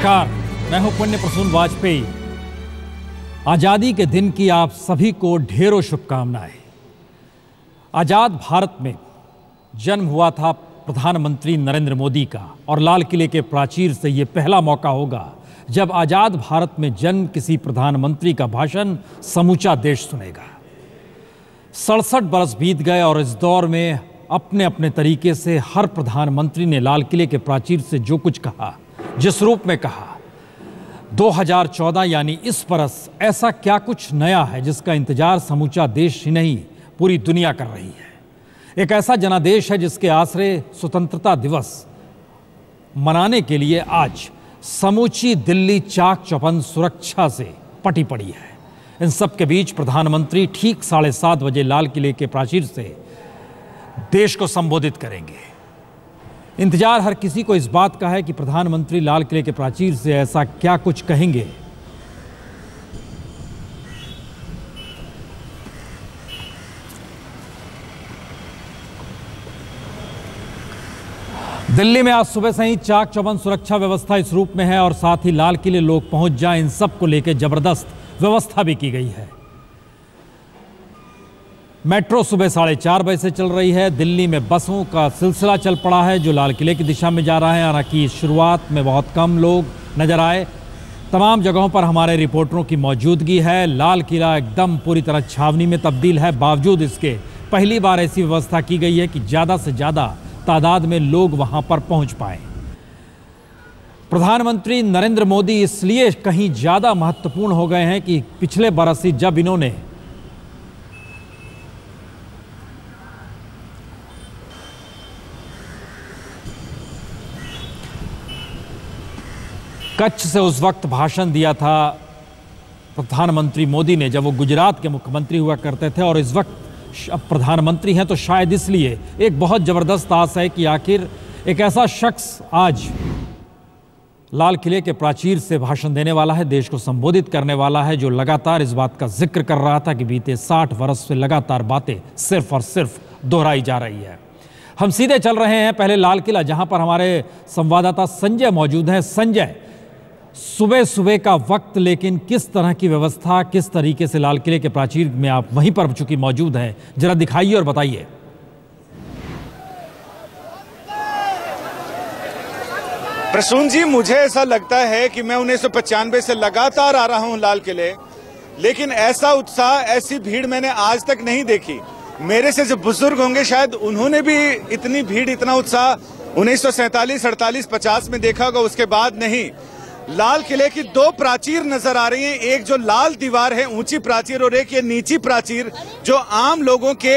नमस्कार, मैं हूं पुण्य प्रसून वाजपेयी। आजादी के दिन की आप सभी को ढेरों शुभकामनाएं। आजाद भारत में जन्म हुआ था प्रधानमंत्री नरेंद्र मोदी का और लाल किले के प्राचीर से यह पहला मौका होगा जब आजाद भारत में जन्म किसी प्रधानमंत्री का भाषण समूचा देश सुनेगा। 67 बरस बीत गए और इस दौर में अपने अपने तरीके से हर प्रधानमंत्री ने लाल किले के प्राचीर से जो कुछ कहा, जिस रूप में कहा, 2014 यानी इस बरस ऐसा क्या कुछ नया है जिसका इंतजार समूचा देश ही नहीं पूरी दुनिया कर रही है। एक ऐसा जनादेश है जिसके आसरे स्वतंत्रता दिवस मनाने के लिए आज समूची दिल्ली चाक चौबंद सुरक्षा से पटी पड़ी है। इन सब के बीच प्रधानमंत्री ठीक 7:30 बजे लाल किले के प्राचीर से देश को संबोधित करेंगे। इंतजार हर किसी को इस बात का है कि प्रधानमंत्री लाल किले के प्राचीर से ऐसा क्या कुछ कहेंगे। दिल्ली में आज सुबह से ही चाक चौबंद सुरक्षा व्यवस्था इस रूप में है और साथ ही लाल किले लोग पहुंच जाएं, इन सब को लेकर जबरदस्त व्यवस्था भी की गई है। मेट्रो सुबह 4:30 बजे से चल रही है। दिल्ली में बसों का सिलसिला चल पड़ा है जो लाल किले की दिशा में जा रहा है। हालांकि शुरुआत में बहुत कम लोग नजर आए। तमाम जगहों पर हमारे रिपोर्टरों की मौजूदगी है। लाल किला एकदम पूरी तरह छावनी में तब्दील है। बावजूद इसके पहली बार ऐसी व्यवस्था की गई है कि ज़्यादा से ज़्यादा तादाद में लोग वहां पर पहुंच पाए। प्रधानमंत्री नरेंद्र मोदी इसलिए कहीं ज़्यादा महत्वपूर्ण हो गए हैं कि पिछले बरस ही जब इन्होंने कच्छ से उस वक्त भाषण दिया था प्रधानमंत्री मोदी ने जब वो गुजरात के मुख्यमंत्री हुआ करते थे, और इस वक्त अब प्रधानमंत्री हैं, तो शायद इसलिए एक बहुत ज़बरदस्त आस है कि आखिर एक ऐसा शख्स आज लाल किले के प्राचीर से भाषण देने वाला है, देश को संबोधित करने वाला है, जो लगातार इस बात का जिक्र कर रहा था कि बीते 60 वर्ष से लगातार बातें सिर्फ और सिर्फ दोहराई जा रही है। हम सीधे चल रहे हैं पहले लाल किला, जहां पर हमारे संवाददाता संजय मौजूद हैं। संजय, सुबह सुबह का वक्त, लेकिन किस तरह की व्यवस्था, किस तरीके से लाल किले के प्राचीर में आप वहीं पर चूंकि मौजूद हैं, जरा दिखाइए और बताइए। प्रसून जी, मुझे ऐसा लगता है कि मैं 1995 से लगातार आ रहा हूं लाल किले, लेकिन ऐसा उत्साह, ऐसी भीड़ मैंने आज तक नहीं देखी। मेरे से जो बुजुर्ग होंगे शायद उन्होंने भी इतनी भीड़, इतना उत्साह 1947, 48, 50 में देखा होगा, उसके बाद नहीं। लाल किले की 2 प्राचीर नजर आ रही हैं, एक जो लाल दीवार है ऊंची प्राचीर, और एक ये नीची प्राचीर जो आम लोगों के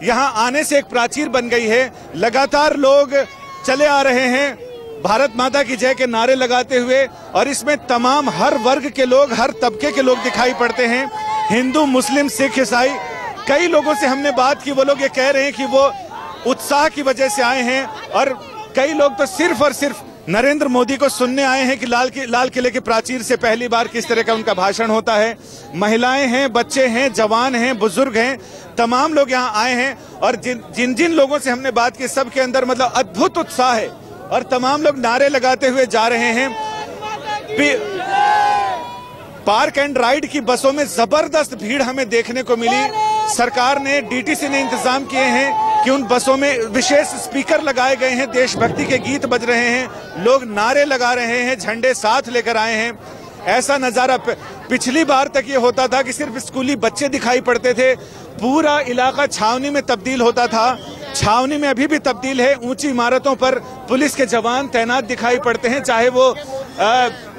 यहां आने से एक प्राचीर बन गई है। लगातार लोग चले आ रहे हैं भारत माता की जय के नारे लगाते हुए, और इसमें तमाम हर वर्ग के लोग, हर तबके के लोग दिखाई पड़ते हैं। हिंदू, मुस्लिम, सिख, ईसाई, कई लोगों से हमने बात की, वो लोग ये कह रहे हैं कि वो उत्साह की वजह से आए हैं, और कई लोग तो सिर्फ और सिर्फ नरेंद्र मोदी को सुनने आए हैं कि लाल किले के प्राचीर से पहली बार किस तरह का उनका भाषण होता है। महिलाएं हैं, बच्चे हैं, जवान हैं, बुजुर्ग हैं, तमाम लोग यहाँ आए हैं, और जिन जिन लोगों से हमने बात की सबके अंदर मतलब अद्भुत उत्साह है, और तमाम लोग नारे लगाते हुए जा रहे हैं। पार्क एंड राइड की बसों में जबरदस्त भीड़ हमें देखने को मिली। सरकार ने, डीटीसी ने इंतजाम किए हैं कि उन बसों में विशेष स्पीकर लगाए गए हैं, देशभक्ति के गीत बज रहे हैं, लोग नारे लगा रहे हैं, झंडे साथ लेकर आए हैं। ऐसा नजारा पिछली बार तक ये होता था कि सिर्फ स्कूली बच्चे दिखाई पड़ते थे, पूरा इलाका छावनी में तब्दील होता था। छावनी में अभी भी तब्दील है। ऊंची इमारतों पर पुलिस के जवान तैनात दिखाई पड़ते हैं, चाहे वो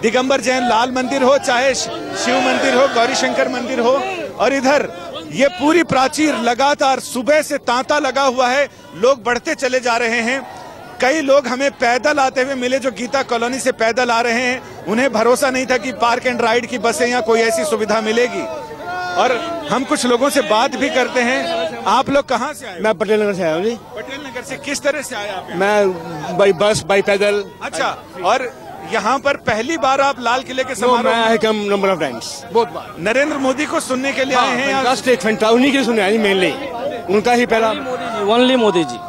दिगंबर जैन लाल मंदिर हो, चाहे शिव मंदिर हो, गौरी शंकर मंदिर हो। और इधर ये पूरी प्राचीर लगातार सुबह से तांता लगा हुआ है, लोग बढ़ते चले जा रहे हैं। कई लोग हमें पैदल आते हुए मिले जो गीता कॉलोनी से पैदल आ रहे हैं, उन्हें भरोसा नहीं था कि पार्क एंड राइड की बसें या कोई ऐसी सुविधा मिलेगी। और हम कुछ लोगों से बात भी करते हैं। आप लोग कहाँ से आए? मैं पटेल नगर से आया हूँ जी। पटेल नगर से किस तरह से आए आप? मैं बाई बस, बाई पैदल। अच्छा, और यहाँ पर पहली बार आप लाल किले के समारोह में? कम नंबर ऑफ टाइम्स, बहुत बार। नरेंद्र मोदी को सुनने के लिए आए हैं? उन्हीं के सुनने आए मेनली, उनका ही पहला। ओनली मोदी जी।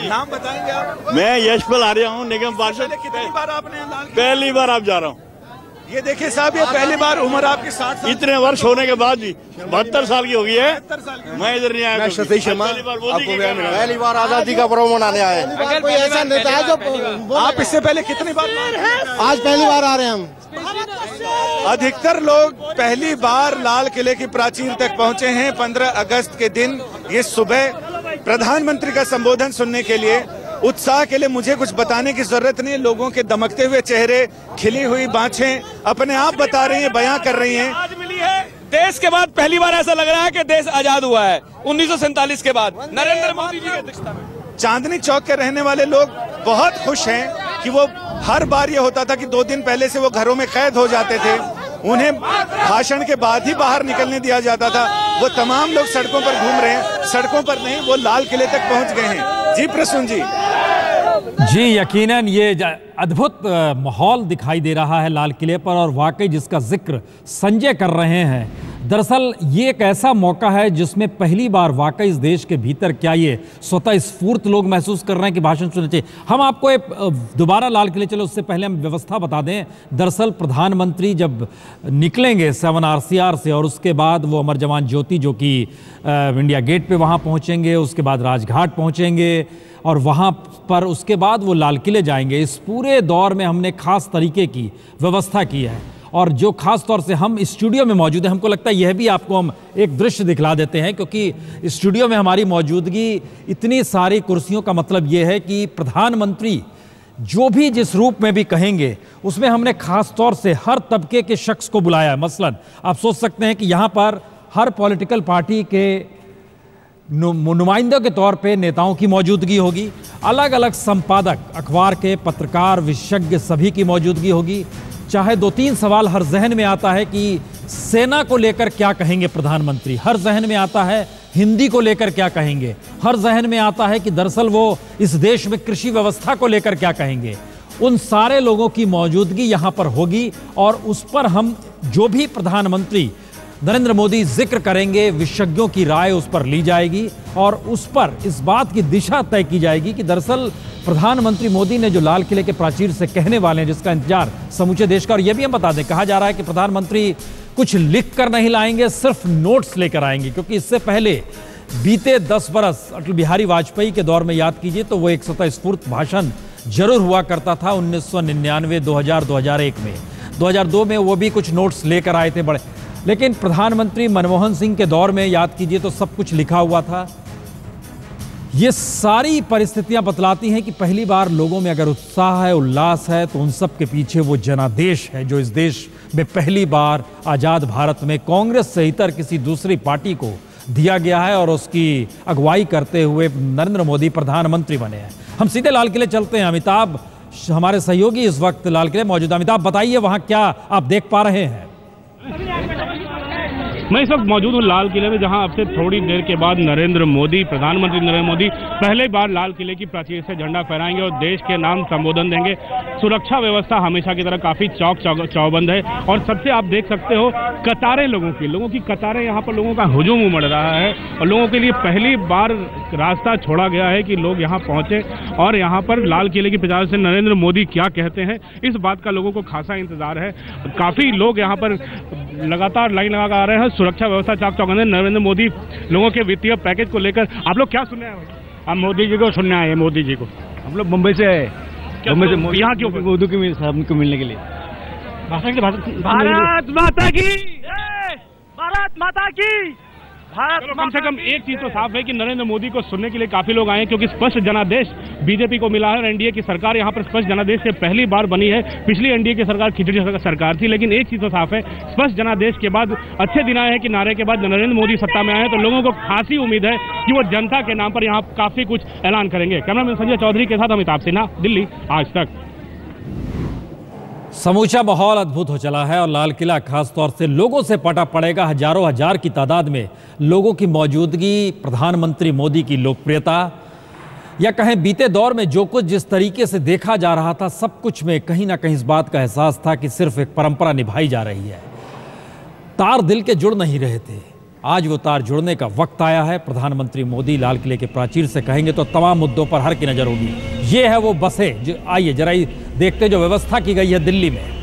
नाम बताएंगे आप? मैं यशपाल आर्या हूँ, निगम पार्षद। कितनी बार आपने लाल किले? पहली बार आप जा रहा हूँ। ये देखिए साहब, ये पहली बार उम्र आपकी 7 साल, इतने वर्ष होने के बाद भी 72 साल की हो गई है। 72 साल की। मैं इधर नहीं आया। मैं सतीश शर्मा, पहली बार आजादी का पर्व मनाने आए। कोई ऐसा नेता है जो आप इससे पहले कितनी बार? आज पहली बार आ रहे हैं हम। अधिकतर लोग पहली बार लाल किले की प्राचीर तक पहुंचे हैं 15 अगस्त के दिन। ये सुबह प्रधानमंत्री का संबोधन सुनने के लिए, उत्साह के लिए मुझे कुछ बताने की जरूरत नहीं। लोगों के दमकते हुए चेहरे, खिली हुई बाँछें अपने आप बता रही हैं, बयां कर रही हैं। आज मिली है देश के बाद पहली बार ऐसा लग रहा है कि देश आजाद हुआ है 1947 के बाद, नरेंद्र मोदी जी की अध्यक्षता में। चांदनी चौक के रहने वाले लोग बहुत खुश हैं कि वो हर बार ये होता था कि 2 दिन पहले से वो घरों में कैद हो जाते थे, उन्हें भाषण के बाद ही बाहर निकलने दिया जाता था। वो तमाम लोग सड़कों पर घूम रहे हैं, सड़कों पर नहीं, वो लाल किले तक पहुंच गए हैं। जी प्रसून जी। जी, यकीनन ये अद्भुत माहौल दिखाई दे रहा है लाल किले पर, और वाकई जिसका जिक्र संजय कर रहे हैं। दरअसल ये एक ऐसा मौका है जिसमें पहली बार वाकई इस देश के भीतर क्या ये स्वतः स्फूर्त लोग महसूस कर रहे हैं कि भाषण सुनना चाहिए। हम आपको एक दोबारा लाल किले चलो, उससे पहले हम व्यवस्था बता दें। दरअसल प्रधानमंत्री जब निकलेंगे 7 RCR से, और उसके बाद वो अमर जवान ज्योति जो कि इंडिया गेट पे वहाँ पहुँचेंगे, उसके बाद राजघाट पहुँचेंगे, और वहाँ पर उसके बाद वो लाल किले जाएंगे। इस पूरे दौर में हमने खास तरीके की व्यवस्था की है, और जो खास तौर से हम स्टूडियो में मौजूद हैं, हमको लगता है यह भी आपको हम एक दृश्य दिखला देते हैं, क्योंकि स्टूडियो में हमारी मौजूदगी, इतनी सारी कुर्सियों का मतलब ये है कि प्रधानमंत्री जो भी जिस रूप में भी कहेंगे, उसमें हमने खास तौर से हर तबके के शख्स को बुलाया है। मसलन आप सोच सकते हैं कि यहाँ पर हर पॉलिटिकल पार्टी के नुमाइंदों के तौर पे नेताओं की मौजूदगी होगी, अलग अलग संपादक, अखबार के पत्रकार, विशेषज्ञ सभी की मौजूदगी होगी। चाहे 2-3 सवाल हर जहन में आता है कि सेना को लेकर क्या कहेंगे प्रधानमंत्री, हर जहन में आता है हिंदी को लेकर क्या कहेंगे, हर जहन में आता है कि दरअसल वो इस देश में कृषि व्यवस्था को लेकर क्या कहेंगे। उन सारे लोगों की मौजूदगी यहाँ पर होगी, और उस पर हम जो भी प्रधानमंत्री नरेंद्र मोदी जिक्र करेंगे, विशेषज्ञों की राय उस पर ली जाएगी, और उस पर इस बात की दिशा तय की जाएगी कि दरअसल प्रधानमंत्री मोदी ने जो लाल किले के प्राचीर से कहने वाले हैं, जिसका इंतजार समूचे देश का। और यह भी हम बता दें, कहा जा रहा है कि प्रधानमंत्री कुछ लिख कर नहीं लाएंगे, सिर्फ नोट्स लेकर आएंगे, क्योंकि इससे पहले बीते 10 बरस अटल बिहारी वाजपेयी के दौर में याद कीजिए तो वो एक स्वतःस्फूर्त भाषण जरूर हुआ करता था 1999, 2000, 2001 में। 2002 में वो भी कुछ नोट्स लेकर आए थे बड़े, लेकिन प्रधानमंत्री मनमोहन सिंह के दौर में याद कीजिए तो सब कुछ लिखा हुआ था। ये सारी परिस्थितियां बतलाती हैं कि पहली बार लोगों में अगर उत्साह है, उल्लास है, तो उन सब के पीछे वो जनादेश है जो इस देश में पहली बार आज़ाद भारत में कांग्रेस से इतर किसी दूसरी पार्टी को दिया गया है, और उसकी अगुवाई करते हुए नरेंद्र मोदी प्रधानमंत्री बने हैं। हम सीधे लाल किले चलते हैं। अमिताभ हमारे सहयोगी इस वक्त लाल किले मौजूद। अमिताभ, बताइए वहाँ क्या आप देख पा रहे हैं? मैं इस वक्त मौजूद हूँ लाल किले में, जहां अब से थोड़ी देर के बाद प्रधानमंत्री नरेंद्र मोदी पहले बार लाल किले की प्राचीर से झंडा फहराएंगे और देश के नाम संबोधन देंगे। सुरक्षा व्यवस्था हमेशा की तरह काफी चौबंद है, और सबसे आप देख सकते हो कतारें, लोगों की कतारें, यहाँ पर लोगों का हुजूम उमड़ रहा है, और लोगों के लिए पहली बार रास्ता छोड़ा गया है कि लोग यहाँ पहुंचे और यहाँ पर लाल किले की प्राचीर से नरेंद्र मोदी क्या कहते हैं, इस बात का लोगों को खासा इंतजार है। काफी लोग यहाँ पर लगातार लाइन लगा आ रहे हैं। सुरक्षा व्यवस्था चाक चौबंद है। नरेंद्र मोदी लोगों के वित्तीय पैकेज को लेकर आप लोग क्या सुनने आए? हम मोदी जी को सुनने आए हैं। मोदी जी को हम लोग मुंबई से आए। मुंबई से यहाँ क्यों? मोदी को मिलने के लिए। भारत माता की, भारत माता की। कम से कम एक चीज तो साफ है कि नरेंद्र मोदी को सुनने के लिए काफी लोग आए हैं, क्योंकि स्पष्ट जनादेश बीजेपी को मिला है और एनडीए की सरकार यहाँ पर स्पष्ट जनादेश से पहली बार बनी है। पिछली एनडीए की सरकार खिचड़ी सरकार थी, लेकिन एक चीज तो साफ है, स्पष्ट जनादेश के बाद अच्छे दिन आए हैं कि नारे के बाद नरेंद्र मोदी सत्ता में आए हैं, तो लोगों को खासी उम्मीद है कि वो जनता के नाम पर यहाँ काफी कुछ ऐलान करेंगे। कैमरामैन संजय चौधरी के साथ अमिताभ सिन्हा, दिल्ली, आज तक। समूचा माहौल अद्भुत हो चला है, और लाल किला खास तौर से लोगों से पटा पड़ेगा। हजारों हजार की तादाद में लोगों की मौजूदगी, प्रधानमंत्री मोदी की लोकप्रियता, या कहें बीते दौर में जो कुछ जिस तरीके से देखा जा रहा था, सब कुछ में कहीं ना कहीं इस बात का एहसास था कि सिर्फ एक परंपरा निभाई जा रही है। तार दिल के जुड़ नहीं रहे थे। आज वो तार जुड़ने का वक्त आया है। प्रधानमंत्री मोदी लाल किले के प्राचीर से कहेंगे तो तमाम मुद्दों पर हर की नजर होगी। ये है वो बसें जो, आइए जरा देखते जो व्यवस्था की गई है दिल्ली में।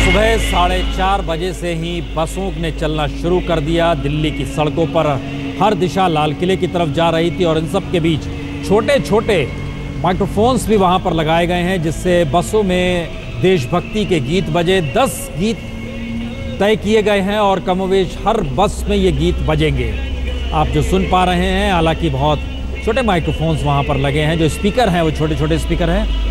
सुबह 4:30 बजे से ही बसों ने चलना शुरू कर दिया। दिल्ली की सड़कों पर हर दिशा लाल किले की तरफ जा रही थी और इन सब के बीच छोटे छोटे माइक्रोफोन्स भी वहां पर लगाए गए हैं, जिससे बसों में देशभक्ति के गीत बजे। 10 गीत तय किए गए हैं और कमोवेश हर बस में ये गीत बजेंगे। आप जो सुन पा रहे हैं, हालांकि बहुत छोटे माइक्रोफोन्स वहां पर लगे हैं, जो स्पीकर हैं वो छोटे छोटे स्पीकर हैं,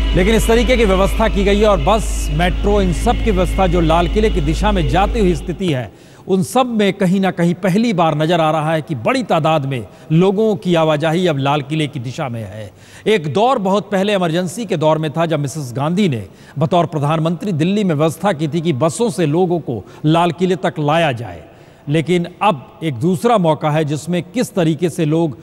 लेकिन इस तरीके की व्यवस्था की गई है। और बस, मेट्रो, इन सब की व्यवस्था जो लाल किले की दिशा में जाती हुई स्थिति है, उन सब में कहीं ना कहीं पहली बार नजर आ रहा है कि बड़ी तादाद में लोगों की आवाजाही अब लाल किले की दिशा में है। एक दौर बहुत पहले इमरजेंसी के दौर में था, जब मिसेस गांधी ने बतौर प्रधानमंत्री दिल्ली में व्यवस्था की थी कि बसों से लोगों को लाल किले तक लाया जाए। लेकिन अब एक दूसरा मौका है जिसमें किस तरीके से लोग,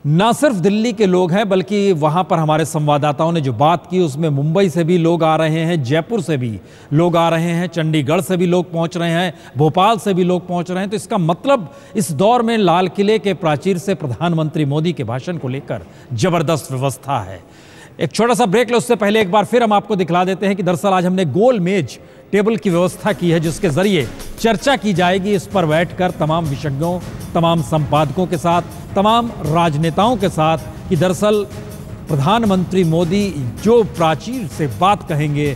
ना सिर्फ दिल्ली के लोग हैं बल्कि वहां पर हमारे संवाददाताओं ने जो बात की उसमें मुंबई से भी लोग आ रहे हैं, जयपुर से भी लोग आ रहे हैं, चंडीगढ़ से भी लोग पहुंच रहे हैं, भोपाल से भी लोग पहुंच रहे हैं। तो इसका मतलब इस दौर में लाल किले के प्राचीर से प्रधानमंत्री मोदी के भाषण को लेकर जबरदस्त व्यवस्था है। एक छोटा सा ब्रेक ले, उससे पहले एक बार फिर हम आपको दिखला देते हैं कि दरअसल आज हमने गोल मेज टेबल की व्यवस्था की है, जिसके जरिए चर्चा की जाएगी। इस पर बैठकर तमाम विशेषज्ञों, तमाम संपादकों के साथ, तमाम राजनेताओं के साथ, कि दरअसल प्रधानमंत्री मोदी जो प्राचीर से बात कहेंगे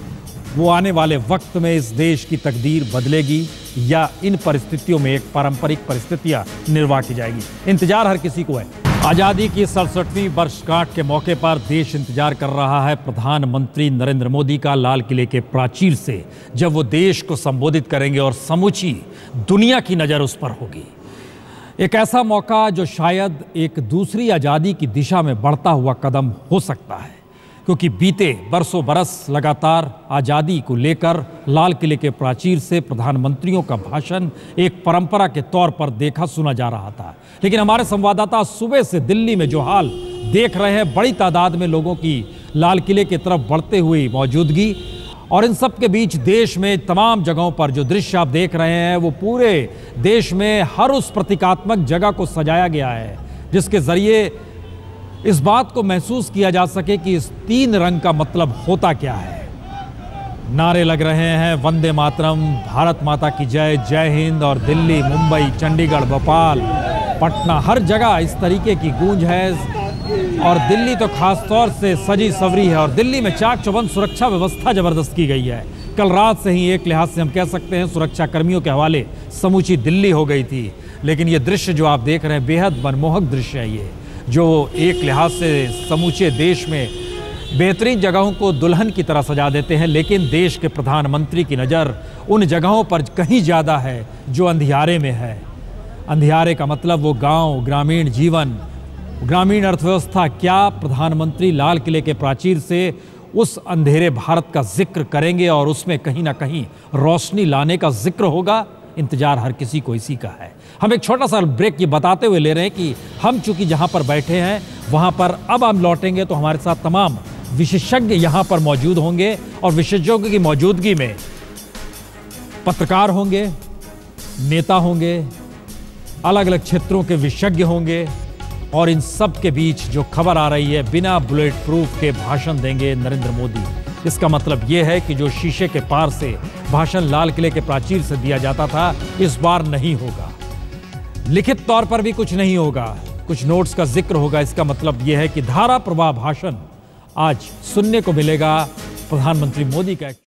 वो आने वाले वक्त में इस देश की तकदीर बदलेगी या इन परिस्थितियों में एक पारंपरिक परिस्थितियां निर्वाह की जाएगी। इंतजार हर किसी को है। आजादी की 67वीं वर्षगांठ के मौके पर देश इंतजार कर रहा है प्रधानमंत्री नरेंद्र मोदी का लाल किले के प्राचीर से, जब वो देश को संबोधित करेंगे और समूची दुनिया की नजर उस पर होगी। एक ऐसा मौका जो शायद एक दूसरी आजादी की दिशा में बढ़ता हुआ कदम हो सकता है, क्योंकि बीते बरसों बरस लगातार आज़ादी को लेकर लाल किले के प्राचीर से प्रधानमंत्रियों का भाषण एक परंपरा के तौर पर देखा सुना जा रहा था। लेकिन हमारे संवाददाता सुबह से दिल्ली में जो हाल देख रहे हैं, बड़ी तादाद में लोगों की लाल किले की तरफ बढ़ते हुए मौजूदगी, और इन सब के बीच देश में तमाम जगहों पर जो दृश्य आप देख रहे हैं वो पूरे देश में हर उस प्रतीकात्मक जगह को सजाया गया है जिसके जरिए इस बात को महसूस किया जा सके कि इस 3 रंग का मतलब होता क्या है। नारे लग रहे हैं, वंदे मातरम, भारत माता की जय, जय हिंद, और दिल्ली, मुंबई, चंडीगढ़, भोपाल, पटना, हर जगह इस तरीके की गूंज है। और दिल्ली तो खास तौर से सजी सवरी है और दिल्ली में चाक चौबंद सुरक्षा व्यवस्था जबरदस्त की गई है। कल रात से ही एक लिहाज से हम कह सकते हैं सुरक्षा कर्मियों के हवाले समूची दिल्ली हो गई थी। लेकिन ये दृश्य जो आप देख रहे हैं बेहद मनमोहक दृश्य है, ये जो एक लिहाज से समूचे देश में बेहतरीन जगहों को दुल्हन की तरह सजा देते हैं। लेकिन देश के प्रधानमंत्री की नज़र उन जगहों पर कहीं ज़्यादा है जो अंधियारे में है। अंधियारे का मतलब वो गांव, ग्रामीण जीवन, ग्रामीण अर्थव्यवस्था। क्या प्रधानमंत्री लाल किले के प्राचीर से उस अंधेरे भारत का जिक्र करेंगे और उसमें कहीं ना कहीं रोशनी लाने का जिक्र होगा? इंतजार हर किसी को इसी का है। हम एक छोटा सा ब्रेक ये बताते हुए ले रहे हैं कि हम चूंकि जहां पर बैठे हैं वहां पर अब हम लौटेंगे तो हमारे साथ तमाम विशेषज्ञ यहां पर मौजूद होंगे और विशेषज्ञों की मौजूदगी में पत्रकार होंगे, नेता होंगे, अलग अलग क्षेत्रों के विशेषज्ञ होंगे, और इन सब के बीच जो खबर आ रही है, बिना बुलेट प्रूफ के भाषण देंगे नरेंद्र मोदी। इसका मतलब यह है कि जो शीशे के पार से भाषण लाल किले के प्राचीर से दिया जाता था, इस बार नहीं होगा। लिखित तौर पर भी कुछ नहीं होगा, कुछ नोट्स का जिक्र होगा। इसका मतलब यह है कि धारा प्रवाह भाषण आज सुनने को मिलेगा प्रधानमंत्री मोदी का।